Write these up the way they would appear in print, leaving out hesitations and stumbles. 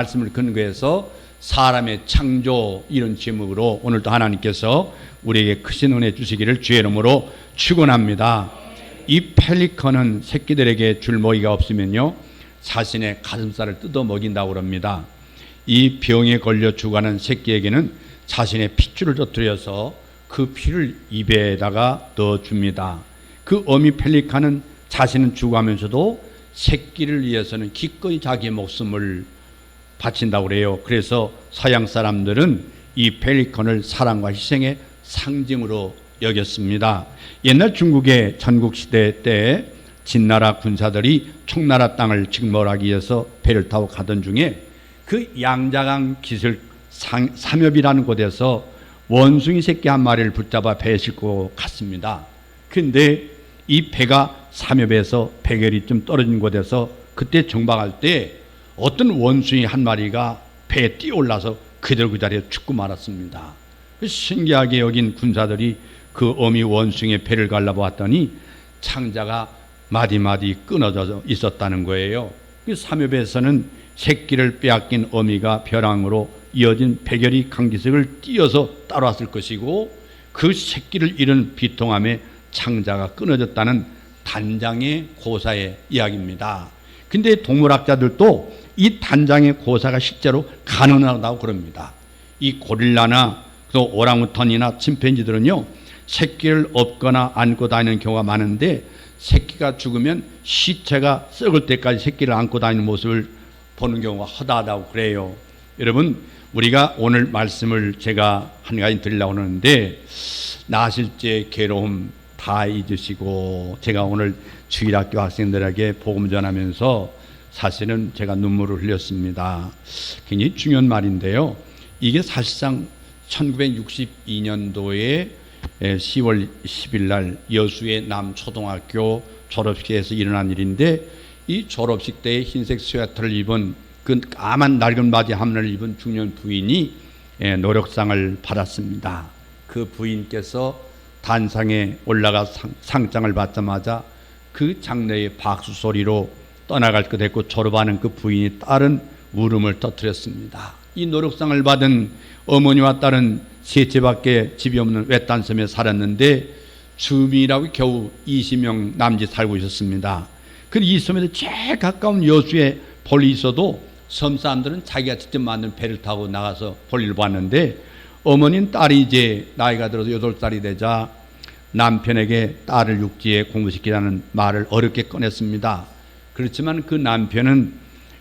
말씀을 근거해서 사람의 창조 이런 제목으로 오늘도 하나님께서 우리에게 크신 은혜 주시기를 주의 이름으로 축원합니다. 이 펠리컨은 새끼들에게 줄 먹이가 없으면요 자신의 가슴살을 뜯어 먹인다고 합니다. 이 병에 걸려 죽어가는 새끼에게는 자신의 핏줄을 터뜨려서 그 피를 입에다가 넣어줍니다. 그 어미 펠리컨은 자신은 죽어가면서도 새끼를 위해서는 기꺼이 자기의 목숨을 바친다고 그래요. 그래서 서양 사람들은 이 펠리컨을 사랑과 희생의 상징으로 여겼습니다. 옛날 중국의 전국시대 때 진나라 군사들이 청나라 땅을 직몰하기 위해서 배를 타고 가던 중에 그 양자강 기슭 삼엽이라는 곳에서 원숭이 새끼 한 마리를 붙잡아 배에 싣고 갔습니다. 그런데 이 배가 삼엽에서 백열이 좀 떨어진 곳에서 그때 정박할 때 어떤 원숭이 한 마리가 배에 뛰어올라서 그대로 그 자리에 죽고 말았습니다. 신기하게 여긴 군사들이 그 어미 원숭이의 배를 갈라보았더니 창자가 마디마디 끊어져 있었다는 거예요. 그 삼엽에서는 새끼를 빼앗긴 어미가 벼랑으로 이어진 백열이 강기슭을 뛰어서 따라왔을 것이고 그 새끼를 잃은 비통함에 창자가 끊어졌다는 단장의 고사의 이야기입니다. 근데 동물학자들도 이 단장의 고사가 실제로 가능하다고 그럽니다. 이 고릴라나 또 오랑우탄이나 침팬지들은요 새끼를 업거나 안고 다니는 경우가 많은데 새끼가 죽으면 시체가 썩을 때까지 새끼를 안고 다니는 모습을 보는 경우가 허다하다고 그래요. 여러분, 우리가 오늘 말씀을 제가 한 가지 드리려고 하는데 나실제 괴로움 다 잊으시고, 제가 오늘 주일학교 학생들에게 복음 전하면서 사실은 제가 눈물을 흘렸습니다. 굉장히 중요한 말인데요, 이게 사실상 1962년도에 10월 10일 날 여수의 남초등학교 졸업식에서 일어난 일인데, 이 졸업식 때에 흰색 스웨터를 입은 그 까만 낡은 바지 하나를 입은 중년 부인이 노력상을 받았습니다. 그 부인께서 단상에 올라가 상장을 받자마자 그 장례의 박수 소리로 떠나갈 것 했고 졸업하는 그 부인이 딸은 울음을 터뜨렸습니다. 이 노력상을 받은 어머니와 딸은 세 채밖에 집이 없는 외딴 섬에 살았는데 주민이라고 겨우 20명 남짓 살고 있었습니다. 그 이 섬에서 제일 가까운 여수에 볼일이 있어도 섬 사람들은 자기가 직접 만든 배를 타고 나가서 볼일을 봤는데, 어머니는 딸이 이제 나이가 들어서 8살이 되자 남편에게 딸을 육지에 공부시키라는 말을 어렵게 꺼냈습니다. 그렇지만 그 남편은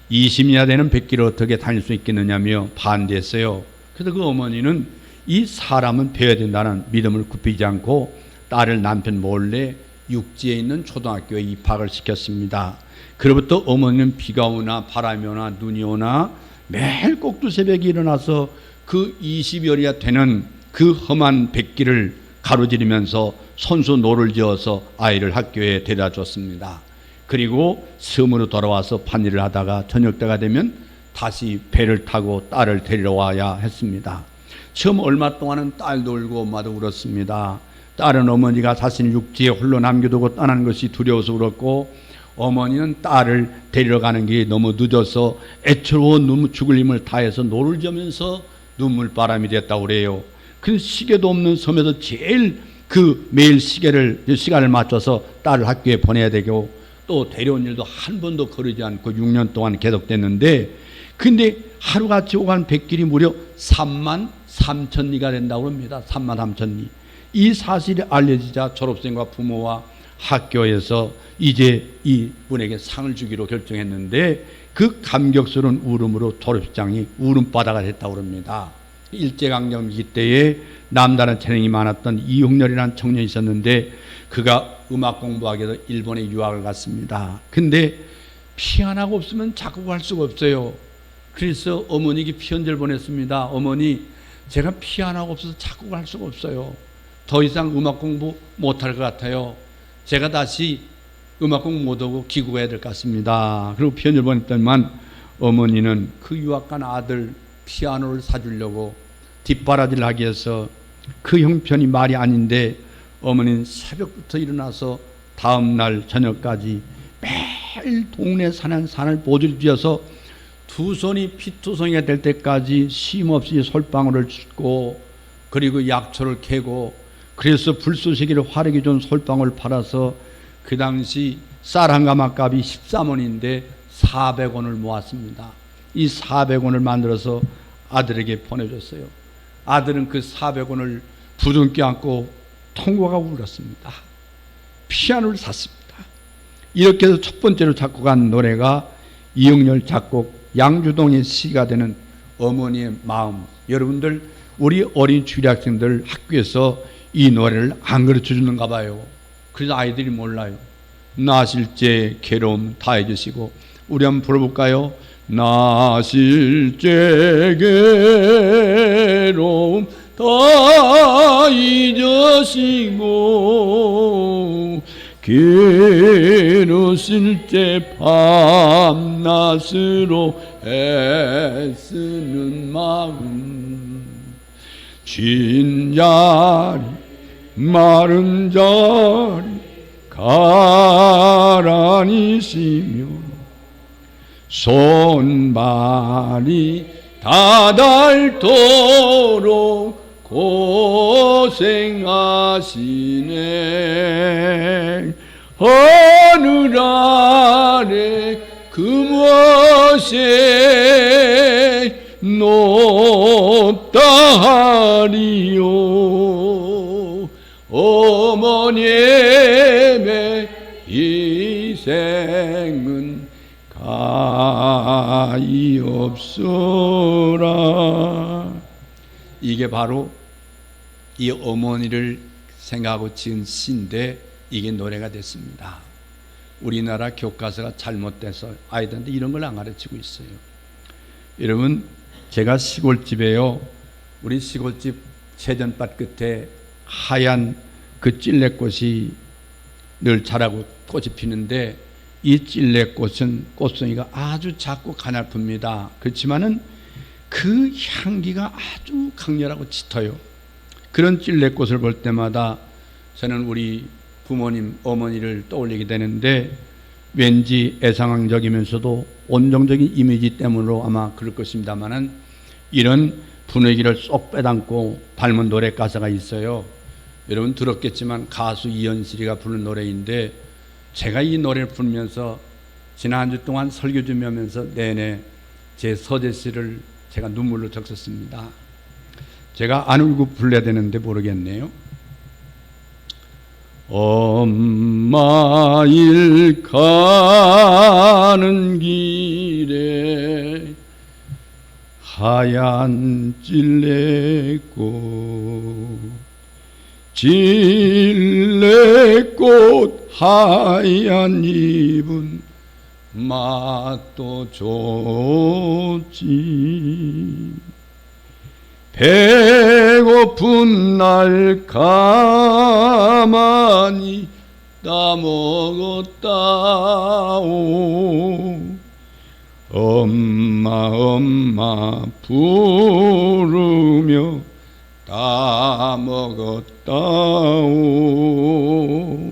20이나 되는 백기를 어떻게 다닐 수 있겠느냐며 반대했어요. 그래서 그 어머니는 이 사람은 배워야 된다는 믿음을 굽히지 않고 딸을 남편 몰래 육지에 있는 초등학교에 입학을 시켰습니다. 그로부터 어머니는 비가 오나 바람이 오나 눈이 오나 매일 꼭두 새벽에 일어나서 그 20여리가 되는 그 험한 백길을 가로지르면서 손수 노를 지어서 아이를 학교에 데려다 줬습니다. 그리고 섬으로 돌아와서 밭일을 하다가 저녁 때가 되면 다시 배를 타고 딸을 데리러 와야 했습니다. 처음 얼마 동안은 딸도 울고 엄마도 울었습니다. 딸은 어머니가 자신을 육지에 홀로 남겨두고 떠나는 것이 두려워서 울었고, 어머니는 딸을 데리러 가는 게 너무 늦어서 애처로워 죽을 힘을 다해서 노를 지으면서 눈물바람이 됐다고 그래요. 그 시계도 없는 섬에서 제일 매일 시간을 맞춰서 딸을 학교에 보내야 되고, 또 데려온 일도 한 번도 거르지 않고 6년 동안 계속됐는데, 근데 하루같이 오간 백길이 무려 33,000리가 된다고 합니다. 33,000리. 이 사실이 알려지자 졸업생과 부모와 학교에서 이제 이 분에게 상을 주기로 결정했는데, 그 감격스러운 울음으로 졸업식장이 울음바다가 됐다고 합니다. 일제강점기 때에 남다른 재능이 많았던 이홍렬이라는 청년이 있었는데, 그가 음악 공부하기 위해서 일본에 유학을 갔습니다. 근데 피아노가 없으면 작곡할 수가 없어요. 그래서 어머니에게 편지를 보냈습니다. 어머니, 제가 피아노가 없어서 작곡할 수가 없어요. 더 이상 음악 공부 못할 것 같아요. 제가 다시 음악 공부 못하고 귀국해야 될 것 같습니다. 그리고 편지를 보냈더니만 어머니는 그 유학 간 아들 피아노를 사주려고 뒷바라지를 하기 위해서 그 형편이 말이 아닌데, 어머니는 새벽부터 일어나서 다음 날 저녁까지 매일 동네 산을 보조를 지어서 두 손이 피투성이가 될 때까지 쉼없이 솔방울을 줍고 그리고 약초를 캐고 그래서 불쏘시개를 화력이 준 솔방울 팔아서 그 당시 쌀 한 가마 값이 13원인데 400원을 모았습니다. 이 400원을 만들어서 아들에게 보내줬어요. 아들은 그 400원을 부둥켜 안고 통곡하고 울었습니다. 피아노를 샀습니다. 이렇게 해서 첫 번째로 작곡한 노래가 이영렬 작곡 양주동의 시가 되는 어머니의 마음. 여러분들 우리 어린 주일학생들 학교에서 이 노래를 안 가르쳐 주는가 봐요. 그래서 아이들이 몰라요. 나실 때 괴로움 다 해주시고 우리 한번 불러볼까요? 나실 때 괴로움 다 잊으시고 괴로우실 때 밤낮으로 애쓰는 마음 진 자리 마른 자리 가라니시며 손발이 다닳도록 고생하시네. 하늘 아래 금옷에 높다 하리요. 어머님의 희생은 가이없소라. 이게 바로 이 어머니를 생각하고 지은 시인데 이게 노래가 됐습니다. 우리나라 교과서가 잘못돼서 아이들한테 이런 걸 안 가르치고 있어요. 여러분, 제가 시골집에요, 우리 시골집 세전밭 끝에 하얀 그 찔레꽃이 늘 자라고 꽃이 피는데 이 찔레꽃은 꽃송이가 아주 작고 가냘픕니다. 그렇지만은 그 향기가 아주 강렬하고 짙어요. 그런 찔레꽃을 볼 때마다 저는 우리 부모님, 어머니를 떠올리게 되는데 왠지 애상황적이면서도 온정적인 이미지 때문으로 아마 그럴 것입니다만은 이런 분위기를 쏙 빼닮고 닮은 노래 가사가 있어요. 여러분 들었겠지만 가수 이현실이가 부른 노래인데 제가 이 노래를 부르면서 지난 한 주 동안 설교 준비하면서 내내 제 서재시를 제가 눈물로 적었습니다. 제가 안 울고 불러야 되는데 모르겠네요. 엄마 일 가는 길에 하얀 찔레꽃 하얀 잎은 맛도 좋지. 배고픈 날 가만히 따먹었다오. 엄마 엄마 부르며 따먹었다오.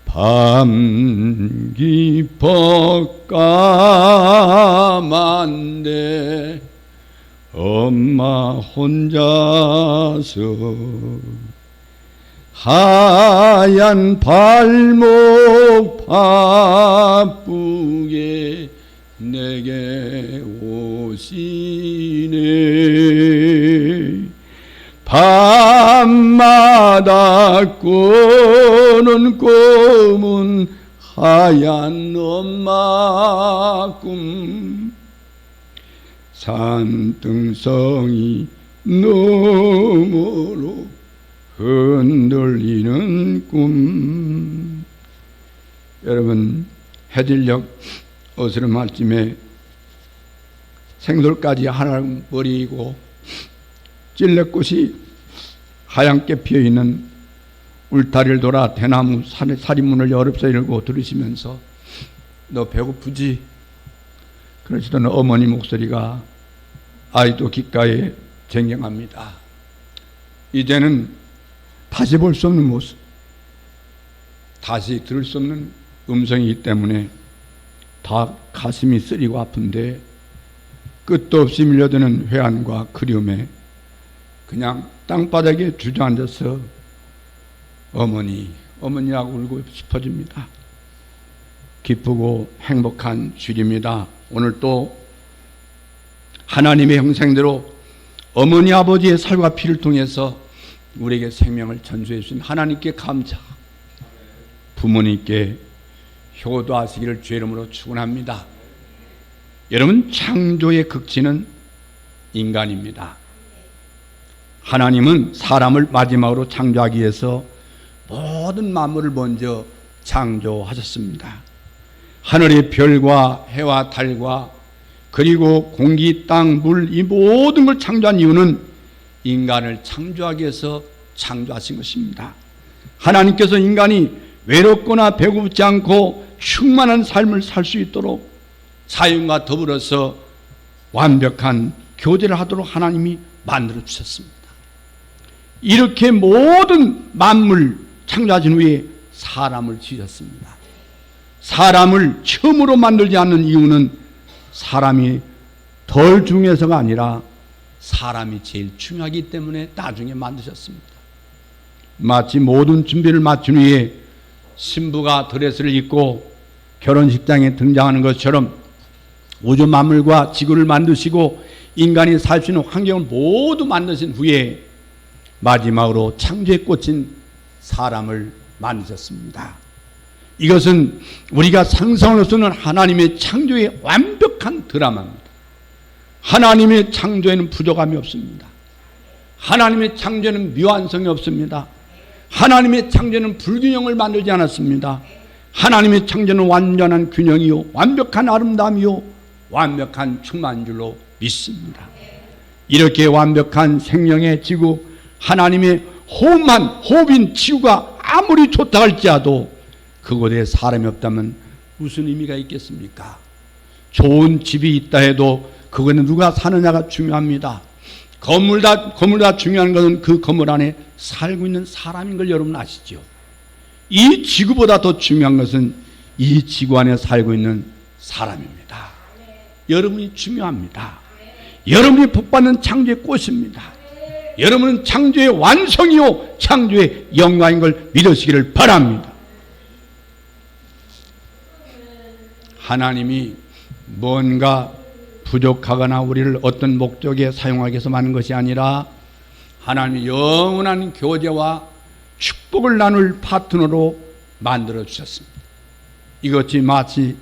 밤 깊어 까만데 엄마 혼자서 하얀 발목 바쁘게 내게 오시네. 밤마다 꾸는 꿈은 하얀 엄마 꿈. 산등성이 너머로 흔들리는 꿈. 여러분, 해질녘 어스름할 쯤에 생솔까지 하나 버리고 찔레꽃이 하얗게 피어있는 울타리를 돌아 대나무 사리문을 여럿서 열고 들으시면서 너 배고프지? 그러시던 어머니 목소리가 아이도 귓가에 쟁쟁합니다. 이제는 다시 볼 수 없는 모습, 다시 들을 수 없는 음성이기 때문에 다 가슴이 쓰리고 아픈데 끝도 없이 밀려드는 회한과 그리움에 그냥 땅바닥에 주저앉아서 어머니라고 울고 싶어집니다. 기쁘고 행복한 주일입니다. 오늘 또 하나님의 형상대로 어머니 아버지의 살과 피를 통해서 우리에게 생명을 전수해 주신 하나님께 감사, 부모님께 효도하시기를 주의 이름으로 축원합니다. 여러분, 창조의 극치는 인간입니다. 하나님은 사람을 마지막으로 창조하기 위해서 모든 만물을 먼저 창조하셨습니다. 하늘의 별과 해와 달과 그리고 공기, 땅, 물, 이 모든 걸 창조한 이유는 인간을 창조하기 위해서 창조하신 것입니다. 하나님께서 인간이 외롭거나 배고프지 않고 충만한 삶을 살 수 있도록 자연과 더불어서 완벽한 교제를 하도록 하나님이 만들어 주셨습니다. 이렇게 모든 만물 창조하신 후에 사람을 지으셨습니다. 사람을 처음으로 만들지 않는 이유는 사람이 덜 중요해서가 아니라 사람이 제일 중요하기 때문에 나중에 만드셨습니다. 마치 모든 준비를 마친 후에 신부가 드레스를 입고 결혼식장에 등장하는 것처럼 우주 만물과 지구를 만드시고 인간이 살 수 있는 환경을 모두 만드신 후에 마지막으로 창조에 꽂힌 사람을 만드셨습니다. 이것은 우리가 상상할 수 없는 하나님의 창조의 완벽한 드라마입니다. 하나님의 창조에는 부족함이 없습니다. 하나님의 창조에는 미완성이 없습니다. 하나님의 창조는 불균형을 만들지 않았습니다. 하나님의 창조는 완전한 균형이요, 완벽한 아름다움이요, 완벽한 충만한 줄로 믿습니다. 이렇게 완벽한 생명의 지구, 하나님의 호흡인 지구가 아무리 좋다 할지라도 그곳에 사람이 없다면 무슨 의미가 있겠습니까? 좋은 집이 있다 해도 그거는 누가 사느냐가 중요합니다. 건물다 중요한 것은 그 건물 안에 살고 있는 사람인 걸 여러분 아시죠? 이 지구보다 더 중요한 것은 이 지구 안에 살고 있는 사람입니다. 여러분이 중요합니다. 여러분이 복받는 창조의 꽃입니다. 여러분은 창조의 완성이요 창조의 영광인 걸 믿으시기를 바랍니다. 하나님이 뭔가 부족하거나 우리를 어떤 목적에 사용하기 위해서 만든 것이 아니라 하나님이 영원한 교제와 축복을 나눌 파트너로 만들어 주셨습니다. 이것이 마치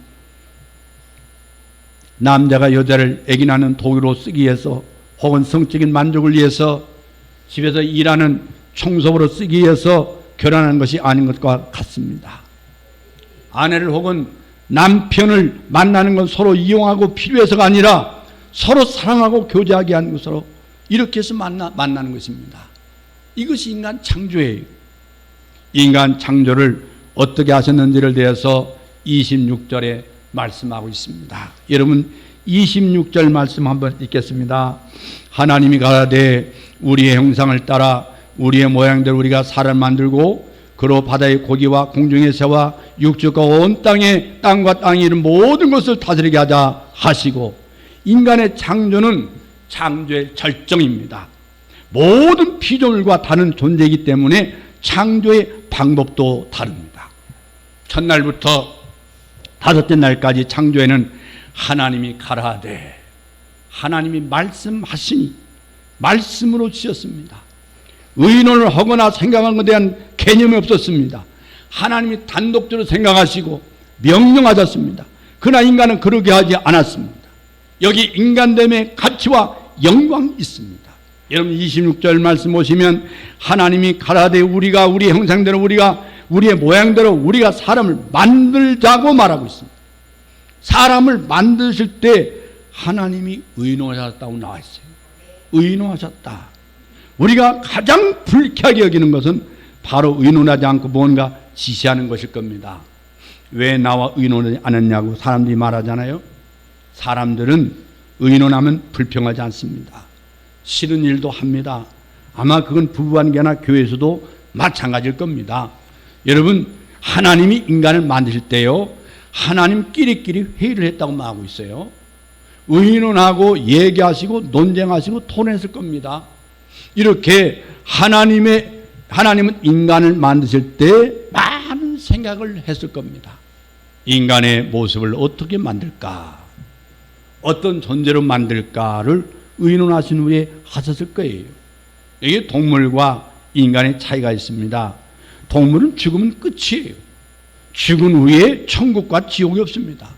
남자가 여자를 아기 낳는 도구로 쓰기 위해서 혹은 성적인 만족을 위해서 집에서 일하는 청소부로 쓰기 위해서 결혼하는 것이 아닌 것과 같습니다. 아내를 혹은 남편을 만나는 건 서로 이용하고 필요해서가 아니라 서로 사랑하고 교제하게 하는 것으로 이렇게 해서 만나는 것입니다. 이것이 인간 창조예요. 인간 창조를 어떻게 하셨는지를 대해서 26절에 말씀하고 있습니다. 여러분 26절 말씀 한번 읽겠습니다. 하나님이 가라되 우리의 형상을 따라 우리의 모양대로 우리가 사람을 만들고 그로 바다의 고기와 공중의 새와 육축과 온 땅과 땅에 있는 모든 것을 다스리게 하자 하시고, 인간의 창조는 창조의 절정입니다. 모든 피조물과 다른 존재이기 때문에 창조의 방법도 다릅니다. 첫날부터 다섯째 날까지 창조에는 하나님이 가라되, 하나님이 말씀하시니 말씀으로 지었습니다. 의논을 하거나 생각하는 것에 대한 개념이 없었습니다. 하나님이 단독적으로 생각하시고 명령하셨습니다. 그러나 인간은 그러게 하지 않았습니다. 여기 인간됨의 가치와 영광이 있습니다. 여러분 26절 말씀 보시면 하나님이 가라되 우리가 우리 형상대로 우리의 모양대로 우리가 사람을 만들자고 말하고 있습니다. 사람을 만드실 때 하나님이 의논하셨다고 나와 있어요. 의논하셨다. 우리가 가장 불쾌하게 여기는 것은 바로 의논하지 않고 뭔가 지시하는 것일 겁니다. 왜 나와 의논하지 않았냐고 사람들이 말하잖아요. 사람들은 의논하면 불평하지 않습니다. 싫은 일도 합니다. 아마 그건 부부관계나 교회에서도 마찬가지일 겁니다. 여러분 하나님이 인간을 만드실 때요, 하나님끼리 회의를 했다고 말하고 있어요. 의논하고 얘기하시고 논쟁하시고 토론했을 겁니다. 이렇게 하나님은 인간을 만드실 때 많은 생각을 했을 겁니다. 인간의 모습을 어떻게 만들까, 어떤 존재로 만들까를 의논하신 후에 하셨을 거예요. 이게 동물과 인간의 차이가 있습니다. 동물은 죽으면 끝이에요. 죽은 후에 천국과 지옥이 없습니다.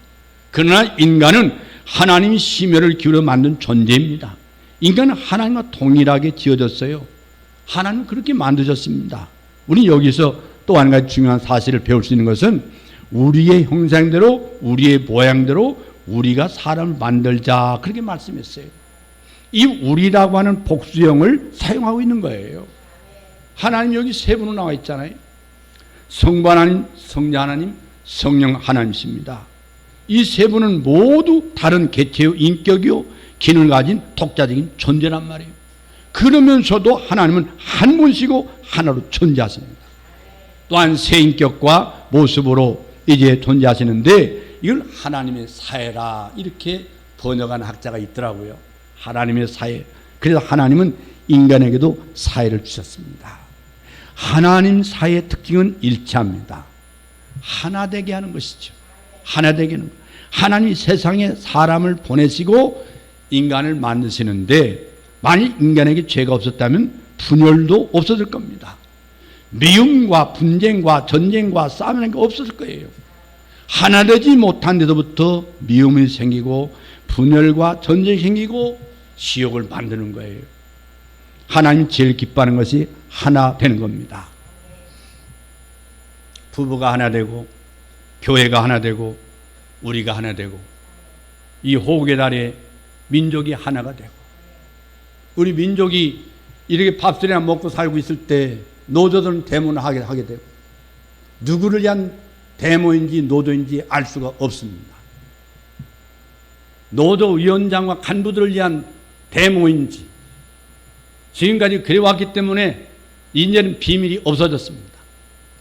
그러나 인간은 하나님이 심혈을 기울여 만든 존재입니다. 인간은 하나님과 동일하게 지어졌어요. 하나님 그렇게 만드셨습니다. 우리 여기서 또 한 가지 중요한 사실을 배울 수 있는 것은 우리의 형상대로 우리의 모양대로 우리가 사람을 만들자 그렇게 말씀했어요. 이 우리라고 하는 복수형을 사용하고 있는 거예요. 하나님 여기 세 분으로 나와 있잖아요. 성부 하나님, 성자 하나님, 성령 하나님이십니다. 이 세 분은 모두 다른 개체요, 인격이요, 기능을 가진 독자적인 존재란 말이에요. 그러면서도 하나님은 한 분이시고 하나로 존재하십니다. 또한 세 인격과 모습으로 이제 존재하시는데 이걸 하나님의 사회라 이렇게 번역한 학자가 있더라고요. 하나님의 사회. 그래서 하나님은 인간에게도 사회를 주셨습니다. 하나님 사회의 특징은 일치합니다. 하나 되게 하는 것이죠. 하나 되게 하는 것. 하나님이 세상에 사람을 보내시고 인간을 만드시는데 만일 인간에게 죄가 없었다면 분열도 없어질 겁니다. 미움과 분쟁과 전쟁과 싸움이라는 게 없었을 거예요. 하나 되지 못한 데서부터 미움이 생기고 분열과 전쟁이 생기고 지옥을 만드는 거예요. 하나님 제일 기뻐하는 것이 하나 되는 겁니다. 부부가 하나 되고 교회가 하나 되고 우리가 하나 되고 이 호국의 달에 민족이 하나가 되고 우리 민족이 이렇게 밥술이나 먹고 살고 있을 때 노조들은 데모를 하게 되고 누구를 위한 데모인지 노조인지 알 수가 없습니다. 노조위원장과 간부들을 위한 데모인지 지금까지 그래왔기 때문에 이제는 비밀이 없어졌습니다.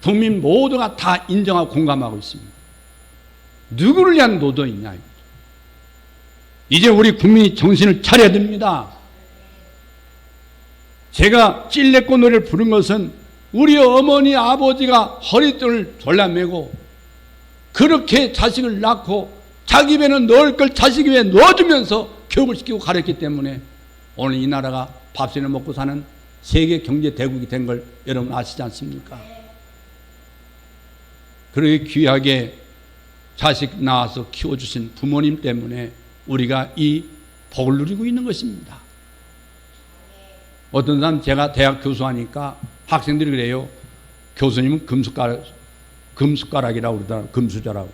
국민 모두가 다 인정하고 공감하고 있습니다. 누구를 위한 노조이냐. 이제 우리 국민이 정신을 차려야 됩니다. 제가 찔레꽃 노래를 부른 것은 우리 어머니 아버지가 허리띠를 졸라매고 그렇게 자식을 낳고 자기 배는 넣을 걸 자식 배에 넣어주면서 교육을 시키고 가르쳤기 때문에 오늘 이 나라가 밥이나 먹고 사는 세계 경제 대국이 된 걸 여러분 아시지 않습니까? 그렇게 귀하게 자식 낳아서 키워주신 부모님 때문에 우리가 이 복을 누리고 있는 것입니다. 어떤 사람 제가 대학 교수하니까 학생들이 그래요. 교수님은 금숟가락이라고 그러더라고요. 금수저라고.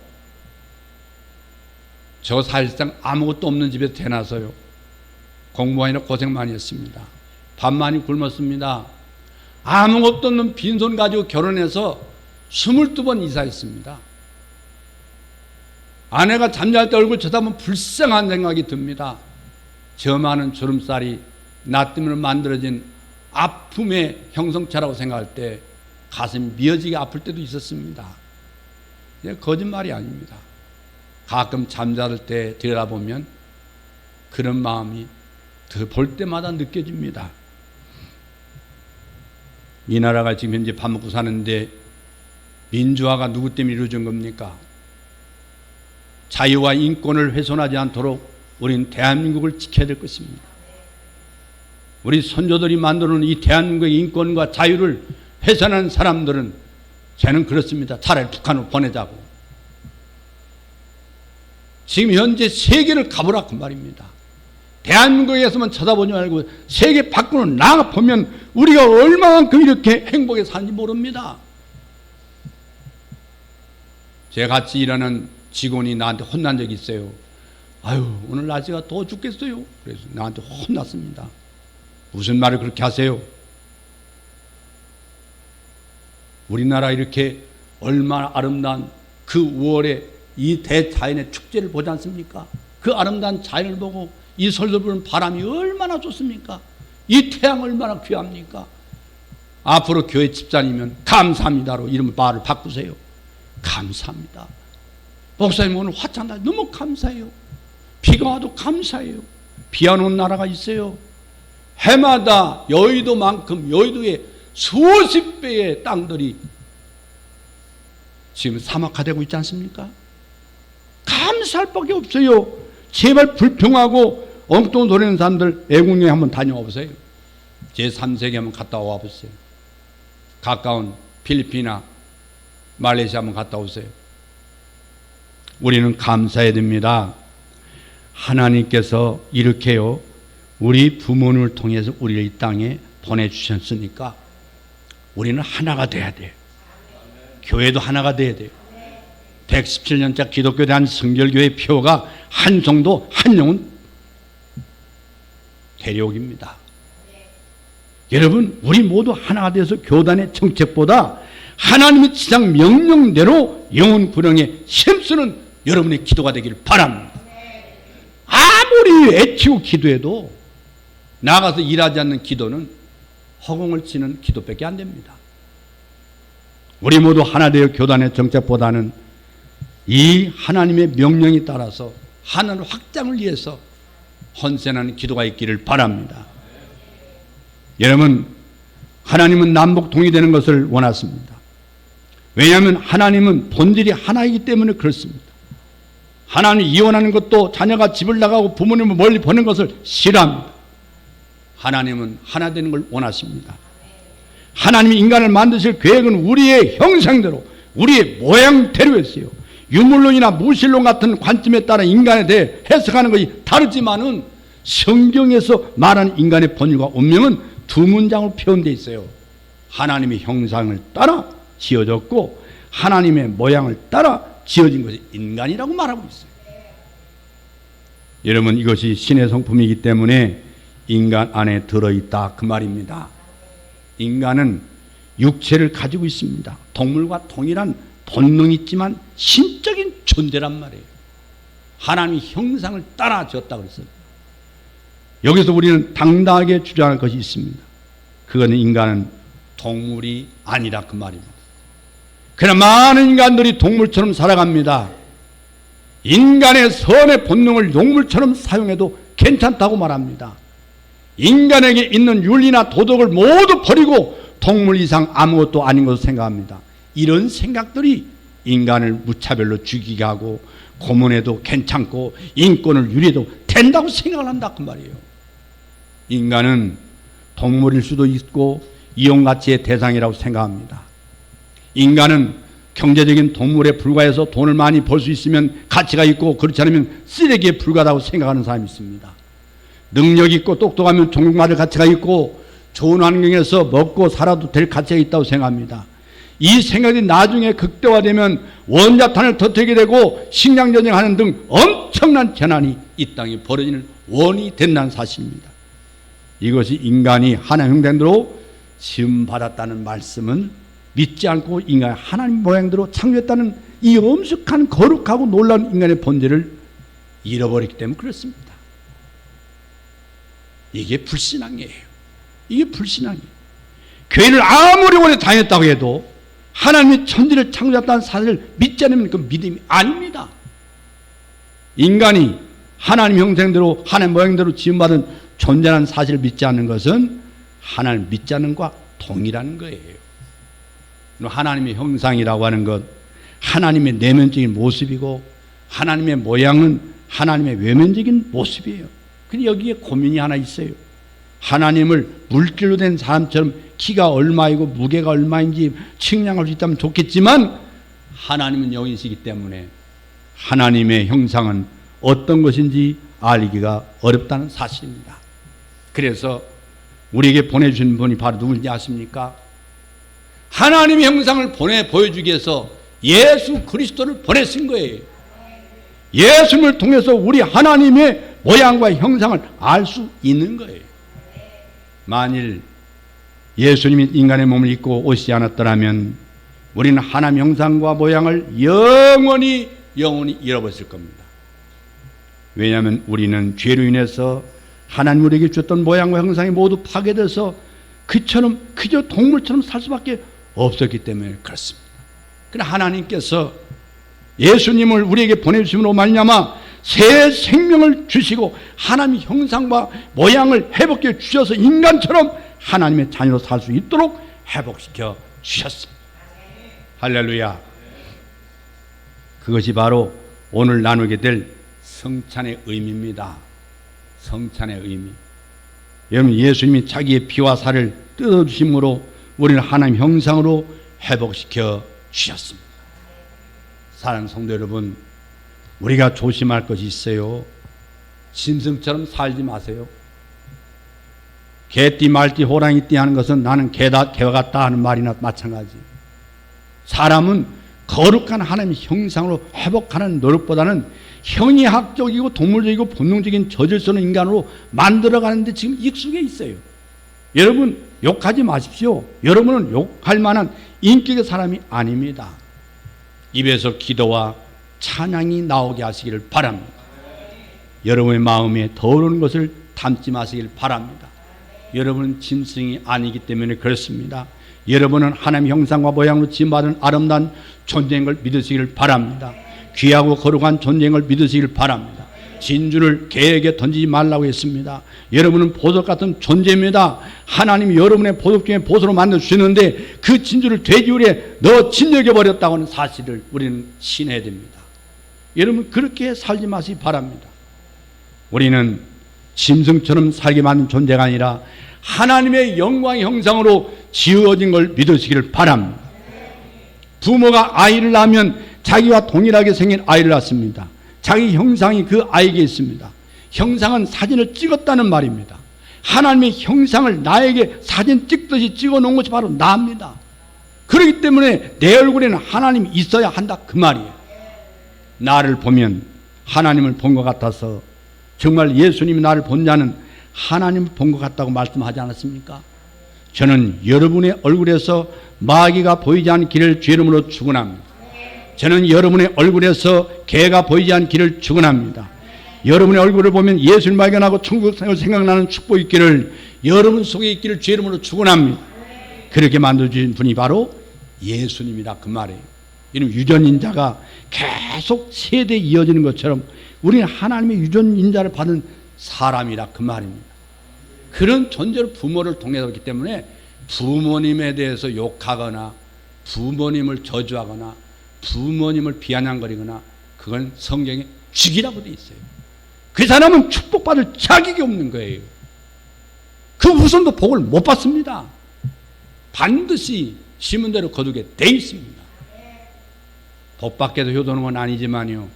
저 사실상 아무것도 없는 집에서 태어나서요. 공부하느라 고생 많이 했습니다. 밥 많이 굶었습니다. 아무것도 없는 빈손 가지고 결혼해서 22번 이사했습니다. 아내가 잠잘 때 얼굴 쳐다보면 불쌍한 생각이 듭니다. 저 많은 주름살이 나 때문에 만들어진 아픔의 형성체라고 생각할 때 가슴이 미어지게 아플 때도 있었습니다. 거짓말이 아닙니다. 가끔 잠잘 때 들여다보면 그런 마음이 더 볼 때마다 느껴집니다. 이 나라가 지금 현재 밥 먹고 사는데 민주화가 누구 때문에 이루어진 겁니까? 자유와 인권을 훼손하지 않도록 우리는 대한민국을 지켜야 될 것입니다. 우리 선조들이 만들어놓은 이 대한민국의 인권과 자유를 훼손하는 사람들은 쟤는 그렇습니다. 차라리 북한으로 보내자고. 지금 현재 세계를 가보라고 말입니다. 대한민국에서만 쳐다보지 말고 세계 밖으로 나가보면 우리가 얼마만큼 이렇게 행복에 사는지 모릅니다. 제 같이 일하는 직원이 나한테 혼난 적이 있어요. 아유, 오늘 날씨가 더워 죽겠어요. 그래서 나한테 혼났습니다. 무슨 말을 그렇게 하세요? 우리나라 이렇게 얼마나 아름다운 그 5월에 이 대자연의 축제를 보지 않습니까? 그 아름다운 자연을 보고 이 솔솔 부는 바람이 얼마나 좋습니까? 이 태양 얼마나 귀합니까? 앞으로 교회 집사님이면 감사합니다로 이름 말을 바꾸세요. 감사합니다. 목사님 오늘 화창다. 너무 감사해요. 비가 와도 감사해요. 비 안 온 나라가 있어요. 해마다 여의도만큼 여의도에 수십 배의 땅들이 지금 사막화되고 있지 않습니까? 감사할 밖에 없어요. 제발 불평하고 엉뚱한 소리 하는 사람들 애국여행 한번 다녀와 보세요. 제3세계 한번 갔다 와 보세요. 가까운 필리핀이나 말레이시아 한번 갔다 오세요. 우리는 감사해야 됩니다. 하나님께서 이렇게요, 우리 부모님을 통해서 우리를 이 땅에 보내주셨으니까 우리는 하나가 돼야 돼요. 교회도 하나가 돼야 돼요. 117년째 기독교에 대한 성결교회 표가 한 성도 한 영혼 대륙입니다. 여러분, 우리 모두 하나가 돼서 교단의 정책보다 하나님의 지상 명령대로 영혼 구령에 힘쓰는 여러분의 기도가 되기를 바랍니다. 아무리 애치고 기도해도 나가서 일하지 않는 기도는 허공을 치는 기도밖에 안 됩니다. 우리 모두 하나 되어 교단의 정책보다는 이 하나님의 명령에 따라서 하늘 확장을 위해서 헌신하는 기도가 있기를 바랍니다. 여러분, 하나님은 남북 통일되는 것을 원하십니다. 왜냐하면 하나님은 본질이 하나이기 때문에 그렇습니다. 하나님이 이혼하는 것도 자녀가 집을 나가고 부모님을 멀리 보는 것을 싫어합니다. 하나님은 하나 되는 걸 원하십니다. 하나님이 인간을 만드실 계획은 우리의 형상대로 우리의 모양대로 했어요. 유물론이나 무신론 같은 관점에 따라 인간에 대해 해석하는 것이 다르지만은 성경에서 말하는 인간의 본질과 운명은 두 문장으로 표현되어 있어요. 하나님의 형상을 따라 지어졌고 하나님의 모양을 따라 지어진 것이 인간이라고 말하고 있어요. 여러분, 이것이 신의 성품이기 때문에 인간 안에 들어있다 그 말입니다. 인간은 육체를 가지고 있습니다. 동물과 동일한 본능이 있지만 신적인 존재란 말이에요. 하나님의 형상을 따라 지었다고 그랬어요. 여기서 우리는 당당하게 주장할 것이 있습니다. 그거는 인간은 동물이 아니라 그 말입니다. 그러나 많은 인간들이 동물처럼 살아갑니다. 인간의 선의 본능을 동물처럼 사용해도 괜찮다고 말합니다. 인간에게 있는 윤리나 도덕을 모두 버리고 동물 이상 아무것도 아닌 것으로 생각합니다. 이런 생각들이 인간을 무차별로 죽이게 하고 고문해도 괜찮고 인권을 유리해도 된다고 생각을 한다 그 말이에요. 인간은 동물일 수도 있고 이용가치의 대상이라고 생각합니다. 인간은 경제적인 동물에 불과해서 돈을 많이 벌 수 있으면 가치가 있고 그렇지 않으면 쓰레기에 불과하다고 생각하는 사람이 있습니다. 능력 있고 똑똑하면 존경받을 가치가 있고 좋은 환경에서 먹고 살아도 될 가치가 있다고 생각합니다. 이 생각이 나중에 극대화되면 원자탄을 터뜨리게 되고 식량전쟁하는 등 엄청난 재난이 이 땅에 벌어지는 원인이 된다는 사실입니다. 이것이 인간이 하나님 형상대로 지음받았다는 말씀은 믿지 않고 인간이 하나님 모양대로 창조했다는 이 엄숙한 거룩하고 놀라운 인간의 본질을 잃어버리기 때문에 그렇습니다. 이게 불신앙이에요. 이게 불신앙이에요. 교회를 아무리 오래 다녔다고 해도 하나님이 천지를 창조했다는 사실을 믿지 않으면 그 믿음이 아닙니다. 인간이 하나님 형상대로 하나님 모양대로 지음받은 존재라는 사실을 믿지 않는 것은 하나님 믿지 않는 것과 동일한 거예요. 하나님의 형상이라고 하는 것, 하나님의 내면적인 모습이고 하나님의 모양은 하나님의 외면적인 모습이에요. 근데 여기에 고민이 하나 있어요. 하나님을 물질로 된 사람처럼 키가 얼마이고 무게가 얼마인지 측량할 수 있다면 좋겠지만 하나님은 영이시기 때문에 하나님의 형상은 어떤 것인지 알기가 어렵다는 사실입니다. 그래서 우리에게 보내주신 분이 바로 누군지 아십니까? 하나님의 형상을 보여주기 위해서 예수 그리스도를 보내신 거예요. 예수님을 통해서 우리 하나님의 모양과 형상을 알 수 있는 거예요. 만일 예수님이 인간의 몸을 입고 오시지 않았더라면 우리는 하나님 형상과 모양을 영원히 잃어버렸을 겁니다. 왜냐하면 우리는 죄로 인해서 하나님 우리에게 줬던 모양과 형상이 모두 파괴돼서 그처럼 그저 동물처럼 살 수밖에 없었기 때문에 그렇습니다. 그러나 하나님께서 예수님을 우리에게 보내주심으로 말미암아 새 생명을 주시고 하나님의 형상과 모양을 회복해 주셔서 인간처럼 하나님의 자녀로 살 수 있도록 회복시켜 주셨습니다. 할렐루야. 그것이 바로 오늘 나누게 될 성찬의 의미입니다. 성찬의 의미. 여러분, 예수님이 자기의 피와 살을 뜯어주심으로 우리는 하나님 형상으로 회복시켜 주셨습니다. 사랑하는 성도 여러분, 우리가 조심할 것이 있어요. 짐승처럼 살지 마세요. 개띠 말띠 호랑이띠 하는 것은 나는 개와 같다 하는 말이나 마찬가지. 사람은 거룩한 하나님의 형상으로 회복하는 노력보다는 형이학적이고 동물적이고 본능적인 저질 수 없는 인간으로 만들어가는데 지금 익숙해 있어요. 여러분, 욕하지 마십시오. 여러분은 욕할 만한 인격의 사람이 아닙니다. 입에서 기도와 찬양이 나오게 하시기를 바랍니다. 여러분의 마음에 더러운 것을 담지 마시길 바랍니다. 여러분은 짐승이 아니기 때문에 그렇습니다. 여러분은 하나님의 형상과 모양으로 지음받은 아름다운 존재인 걸 믿으시기를 바랍니다. 귀하고 거룩한 존재인 걸 믿으시기를 바랍니다. 진주를 개에게 던지지 말라고 했습니다. 여러분은 보석 같은 존재입니다. 하나님이 여러분의 보석 중에 보석으로 만들어주시는데 그 진주를 돼지우리에 넣어 짓먹여버렸다고 하는 사실을 우리는 신해야 됩니다. 여러분, 그렇게 살지 마시기 바랍니다. 우리는 짐승처럼 살게 만든 존재가 아니라 하나님의 영광의 형상으로 지어진 걸 믿으시기를 바랍니다. 부모가 아이를 낳으면 자기와 동일하게 생긴 아이를 낳습니다. 자기 형상이 그 아이에게 있습니다. 형상은 사진을 찍었다는 말입니다. 하나님의 형상을 나에게 사진 찍듯이 찍어 놓은 것이 바로 나입니다. 그렇기 때문에 내 얼굴에는 하나님이 있어야 한다, 그 말이에요. 나를 보면 하나님을 본 것 같아서, 정말 예수님이 나를 본 자는 하나님을 본 것 같다고 말씀하지 않았습니까? 저는 여러분의 얼굴에서 마귀가 보이지 않는 길을 주 이름으로 축원합니다. 저는 여러분의 얼굴에서 개가 보이지 않는 길을 축원합니다. 여러분의 얼굴을 보면 예수를 발견하고 천국 생각나는 축복이 있기를, 여러분 속에 있기를 주 이름으로 축원합니다. 그렇게 만들어주신 분이 바로 예수님이라, 그 말이에요. 이런 유전인자가 계속 세대에 이어지는 것처럼 우리는 하나님의 유전인자를 받은 사람이라, 그 말입니다. 그런 존재로 부모를 통해서 그렇기 때문에 부모님에 대해서 욕하거나 부모님을 저주하거나 부모님을 비아냥거리거나 그건 성경에 죽이라고 되어 있어요. 그 사람은 축복받을 자격이 없는 거예요. 그 후손도 복을 못 받습니다. 반드시 심은 대로 거두게 돼 있습니다. 복 받게도 효도는 건 아니지만요,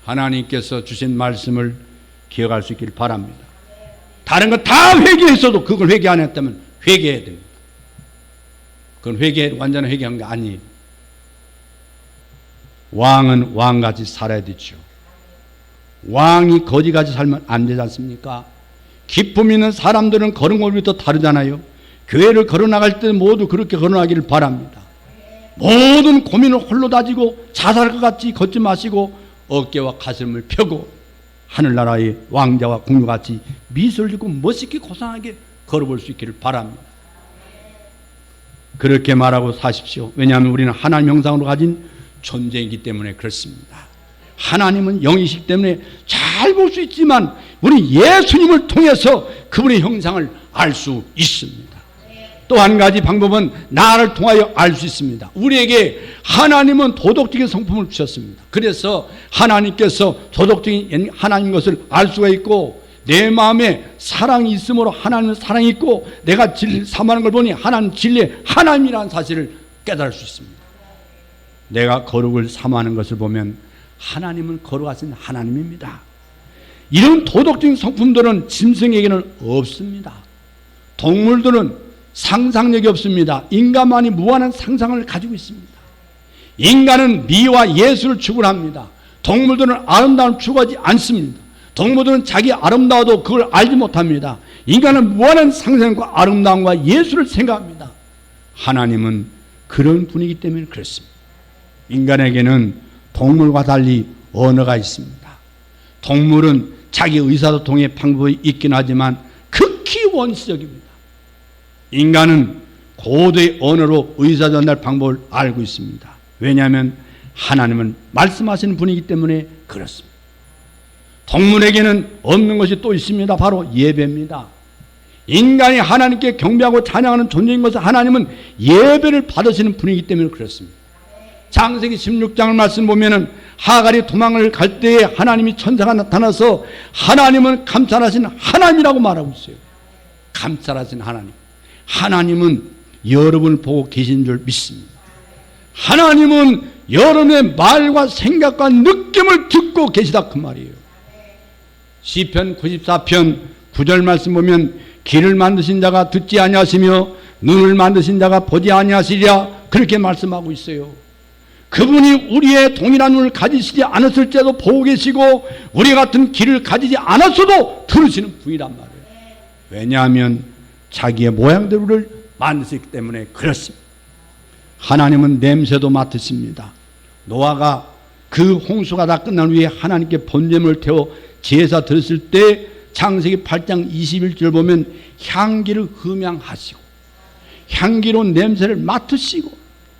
하나님께서 주신 말씀을 기억할 수 있기를 바랍니다. 다른 거 다 회개했어도 그걸 회개 안 했다면 회개해야 됩니다. 그건 완전히 회개한 게 아니에요. 왕은 왕같이 살아야 되죠. 왕이 거지같이 살면 안 되지 않습니까? 기쁨 있는 사람들은 걸음걸이부터 다르잖아요. 교회를 걸어나갈 때 모두 그렇게 걸어나기를 바랍니다. 모든 고민을 홀로 다지고 자살할 것 같이 걷지 마시고 어깨와 가슴을 펴고 하늘나라의 왕자와 공주같이 미소를 짓고 멋있게 고상하게 걸어볼 수 있기를 바랍니다. 그렇게 말하고 사십시오. 왜냐하면 우리는 하나님 형상으로 가진 존재이기 때문에 그렇습니다. 하나님은 영이시기 때문에 잘 볼 수 있지만 우리 예수님을 통해서 그분의 형상을 알 수 있습니다. 또 한 가지 방법은 나를 통하여 알 수 있습니다. 우리에게 하나님은 도덕적인 성품을 주셨습니다. 그래서 하나님께서 도덕적인 하나님 것을 알 수가 있고, 내 마음에 사랑이 있으므로 하나님은 사랑이 있고, 내가 진리 삼하는 걸 보니 하나님 진리의 하나님이라는 사실을 깨달을 수 있습니다. 내가 거룩을 삼하는 것을 보면 하나님은 거룩하신 하나님입니다. 이런 도덕적인 성품들은 짐승에게는 없습니다. 동물들은 상상력이 없습니다. 인간만이 무한한 상상을 가지고 있습니다. 인간은 미와 예술을 추구합니다. 동물들은 아름다움을 추구하지 않습니다. 동물들은 자기 아름다워도 그걸 알지 못합니다. 인간은 무한한 상상과 아름다움과 예술을 생각합니다. 하나님은 그런 분이기 때문에 그렇습니다. 인간에게는 동물과 달리 언어가 있습니다. 동물은 자기 의사소통의 방법이 있긴 하지만 극히 원시적입니다. 인간은 고도의 언어로 의사전달 방법을 알고 있습니다. 왜냐하면 하나님은 말씀하시는 분이기 때문에 그렇습니다. 동물에게는 없는 것이 또 있습니다. 바로 예배입니다. 인간이 하나님께 경배하고 찬양하는 존재인 것은 하나님은 예배를 받으시는 분이기 때문에 그렇습니다. 창세기 16장을 말씀 보면은 하갈이 도망을 갈 때에 하나님이 천사가 나타나서 하나님은 감찰하신 하나님이라고 말하고 있어요. 감찰하신 하나님. 하나님은 여러분을 보고 계신 줄 믿습니다. 하나님은 여러분의 말과 생각과 느낌을 듣고 계시다 그 말이에요. 시편 94편 9절 말씀 보면 귀를 만드신 자가 듣지 아니하시며 눈을 만드신 자가 보지 아니하시리라 그렇게 말씀하고 있어요. 그분이 우리의 동일한 눈을 가지시지 않았을지라도 보고 계시고 우리 같은 귀를 가지지 않았어도 들으시는 분이란 말이에요. 왜냐하면 자기의 모양대로를 만드셨기 때문에 그렇습니다. 하나님은 냄새도 맡으십니다. 노아가 그 홍수가 다 끝난 후에 하나님께 번제물을 태워 제사 드렸을 때 창세기 8장 21절 보면 향기를 흠양하시고 향기로운 냄새를 맡으시고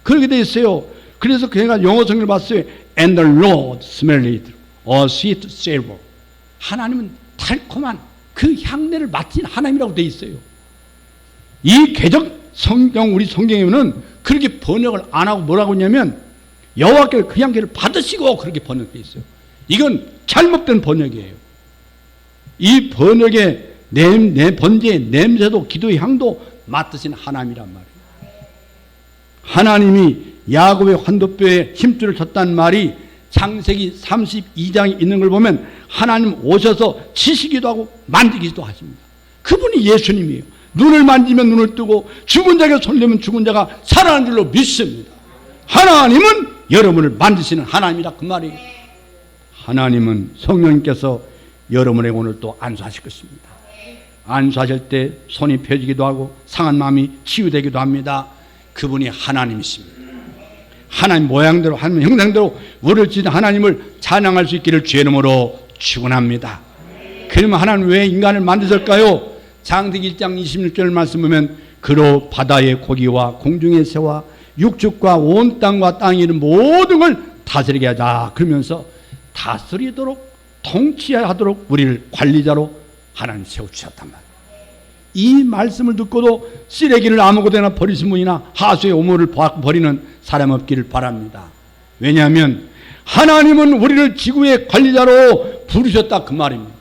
그렇게 되어 있어요. 그래서 그가 영어 성경을 봤어요. And the Lord smelled a sweet savor. 하나님은 달콤한 그 향내를 맡은 하나님이라고 되어 있어요. 이 개정 성경 우리 성경에는 그렇게 번역을 안 하고 뭐라고 했냐면 여호와께서 그 향기를 받으시고 그렇게 번역되어 있어요. 이건 잘못된 번역이에요. 이 번역의 번제의 냄새도 기도의 향도 맡으신 하나님이란 말이에요. 하나님이 야곱의 환도뼈에 힘줄을 쳤다는 말이 창세기 32장에 있는 걸 보면 하나님 오셔서 치시기도 하고 만지기도 하십니다. 그분이 예수님이에요. 눈을 만지면 눈을 뜨고 죽은 자에게 손을 내면 죽은 자가 살아나는 줄로 믿습니다. 하나님은 여러분을 만지시는 하나님이다 그 말이에요. 하나님은 성령님께서 여러분에게 오늘 또 안수하실 것입니다. 안수하실 때 손이 펴지기도 하고 상한 마음이 치유되기도 합니다. 그분이 하나님이십니다. 하나님 모양대로 하나님 형상대로 우리를 지은 하나님을 찬양할 수 있기를 주의 이름으로 축원합니다. 그러면 하나님 왜 인간을 만드셨을까요? 창세기 1장 26절 말씀 보면 그로 바다의 고기와 공중의 새와 육축과 온 땅과 땅에 있는 모든 걸 다스리게 하자 그러면서 다스리도록 통치하도록 우리를 관리자로 하나님 세워주셨단 말이에요. 이 말씀을 듣고도 쓰레기를 아무것도나 버리신 분이나 하수의 오물을 버리는 사람 없기를 바랍니다. 왜냐하면 하나님은 우리를 지구의 관리자로 부르셨다 그 말입니다.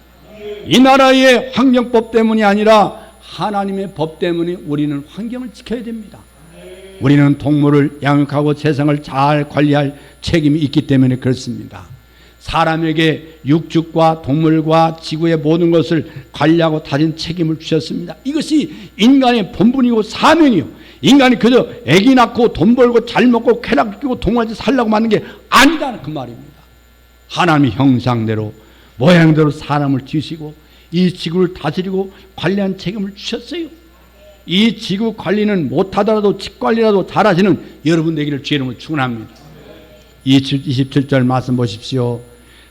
이 나라의 환경법 때문이 아니라 하나님의 법 때문에 우리는 환경을 지켜야 됩니다. 우리는 동물을 양육하고 세상을 잘 관리할 책임이 있기 때문에 그렇습니다. 사람에게 육축과 동물과 지구의 모든 것을 관리하고 다진 책임을 주셨습니다. 이것이 인간의 본분이고 사명이요. 인간이 그저 애기 낳고 돈 벌고 잘 먹고 쾌락 끼고 동화지 살라고 만든 게 아니다는 그 말입니다. 하나님의 형상대로 모양대로 사람을 지으시고 이 지구를 다스리고 관리한 책임을 주셨어요. 이 지구 관리는 못하더라도 집 관리라도 잘하시는 여러분 되기를 주의 이름으로 축원합니다. 27절 말씀 보십시오.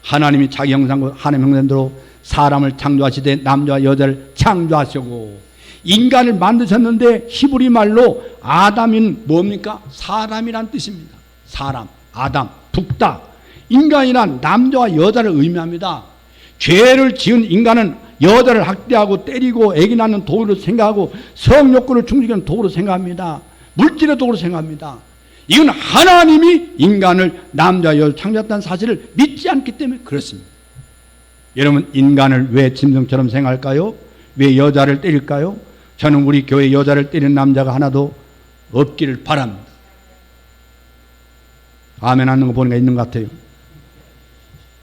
하나님이 자기 형상과 하나님 형상대로 사람을 창조하시되 남자와 여자를 창조하시고 인간을 만드셨는데 히브리 말로 아담은 뭡니까? 사람이란 뜻입니다. 사람, 아담, 북다. 인간이란 남자와 여자를 의미합니다. 죄를 지은 인간은 여자를 학대하고 때리고 애기 낳는 도구로 생각하고 성욕구를 충족하는 도구로 생각합니다. 물질의 도구로 생각합니다. 이건 하나님이 인간을 남자 여자 창조했다는 사실을 믿지 않기 때문에 그렇습니다. 여러분 인간을 왜 짐승처럼 생각할까요? 왜 여자를 때릴까요? 저는 우리 교회 여자를 때리는 남자가 하나도 없기를 바랍니다. 아멘 하는 거 보니까 있는 것 같아요.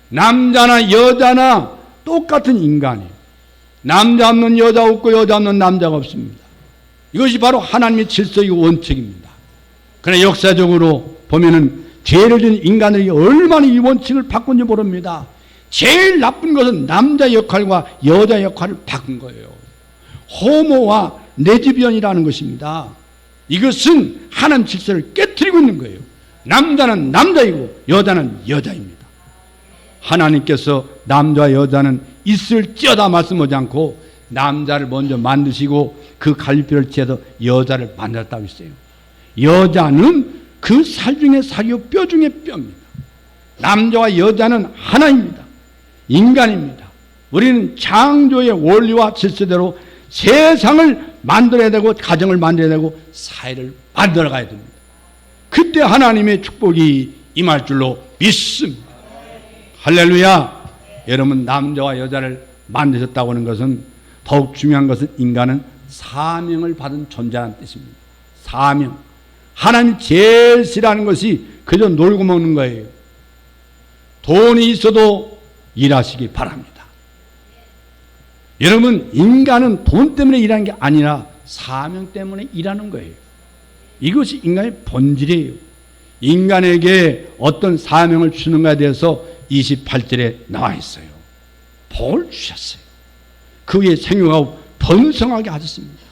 남자나 여자나 똑같은 인간이에요. 남자 없는 여자 없고 여자 없는 남자가 없습니다. 이것이 바로 하나님의 질서이고 원칙입니다. 그러나 역사적으로 보면은 죄를 지은 인간들이 얼마나 이 원칙을 바꾼지 모릅니다. 제일 나쁜 것은 남자 역할과 여자 역할을 바꾼 거예요. 호모와 레즈비언이라는 것입니다. 이것은 하나님 질서를 깨트리고 있는 거예요. 남자는 남자이고 여자는 여자입니다. 하나님께서 남자와 여자는 있을지어다 말씀하지 않고 남자를 먼저 만드시고 그 갈비뼈를 째서 여자를 만들었다고 했어요. 여자는 그 살 중에 살이요 뼈 중에 뼈입니다. 남자와 여자는 하나입니다. 인간입니다. 우리는 창조의 원리와 질서대로 세상을 만들어야 되고 가정을 만들어야 되고 사회를 만들어 가야 됩니다. 그때 하나님의 축복이 임할 줄로 믿습니다. 할렐루야. 여러분, 남자와 여자를 만드셨다고 하는 것은 더욱 중요한 것은 인간은 사명을 받은 존재라는 뜻입니다. 사명. 하나님 제일 싫어하는 것이 그저 놀고 먹는 거예요. 돈이 있어도 일하시기 바랍니다. 여러분, 인간은 돈 때문에 일하는 게 아니라 사명 때문에 일하는 거예요. 이것이 인간의 본질이에요. 인간에게 어떤 사명을 주는가에 대해서 28절에 나와 있어요. 복을 주셨어요. 그의 생육하고 번성하게 하셨습니다.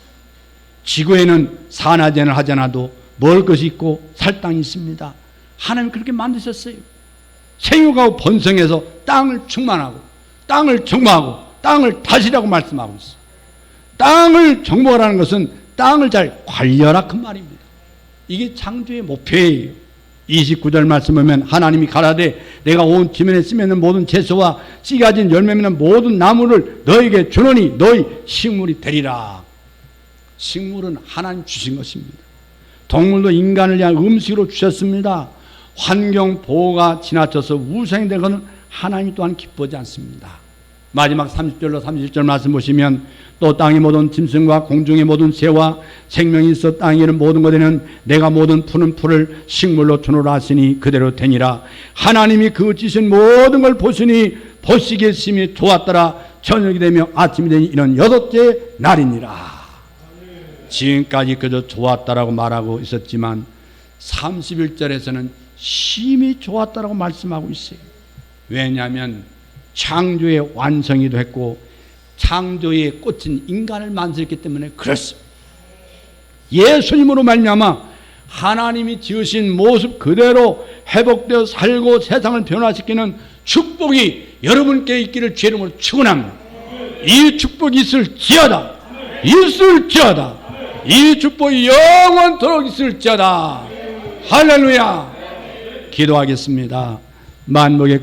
지구에는 산화제를 하지 않아도 먹을 것이 있고 살 땅이 있습니다. 하나님 그렇게 만드셨어요. 생육하고 번성해서 땅을 충만하고 땅을 정복하고 땅을 다스리라고 말씀하고 있어요. 땅을 정복하라는 것은 땅을 잘 관리하라 그 말입니다. 이게 창조의 목표예요. 29절 말씀 보면 하나님이 가라되 내가 온 지면에 쓰면 모든 채소와 씨 가진 열매 맺는 모든 나무를 너에게 주노니 너희 식물이 되리라. 식물은 하나님 주신 것입니다. 동물도 인간을 위한 음식으로 주셨습니다. 환경 보호가 지나쳐서 우상이 되고는 하나님이 또한 기쁘지 않습니다. 마지막 30절로 31절 말씀 보시면 또 땅의 모든 짐승과 공중의 모든 새와 생명이 있어 땅에 이르는 모든 것에는 내가 모든 푸는 풀을 식물로 주노라 하시니 그대로 되니라. 하나님이 그 지신 모든 걸 보시니 보시기에 심히 좋았더라. 저녁이 되며 아침이 되니 이런 8째 날이니라. 지금까지 그저 좋았다라고 말하고 있었지만 31절에서는 심히 좋았다라고 말씀하고 있어요. 왜냐하면 창조의 완성이도 했고 창조의 꽃인 인간을 만들었기 때문에 그렇습니다. 예수님으로 말미암아 하나님이 지으신 모습 그대로 회복되어 살고 세상을 변화시키는 축복이 여러분께 있기를 주의 이름으로 축원합니다. 이 축복이 있을지어다. 있을지어다. 이 축복이 영원토록 있을지어다. 할렐루야. 기도하겠습니다. 만복의 근원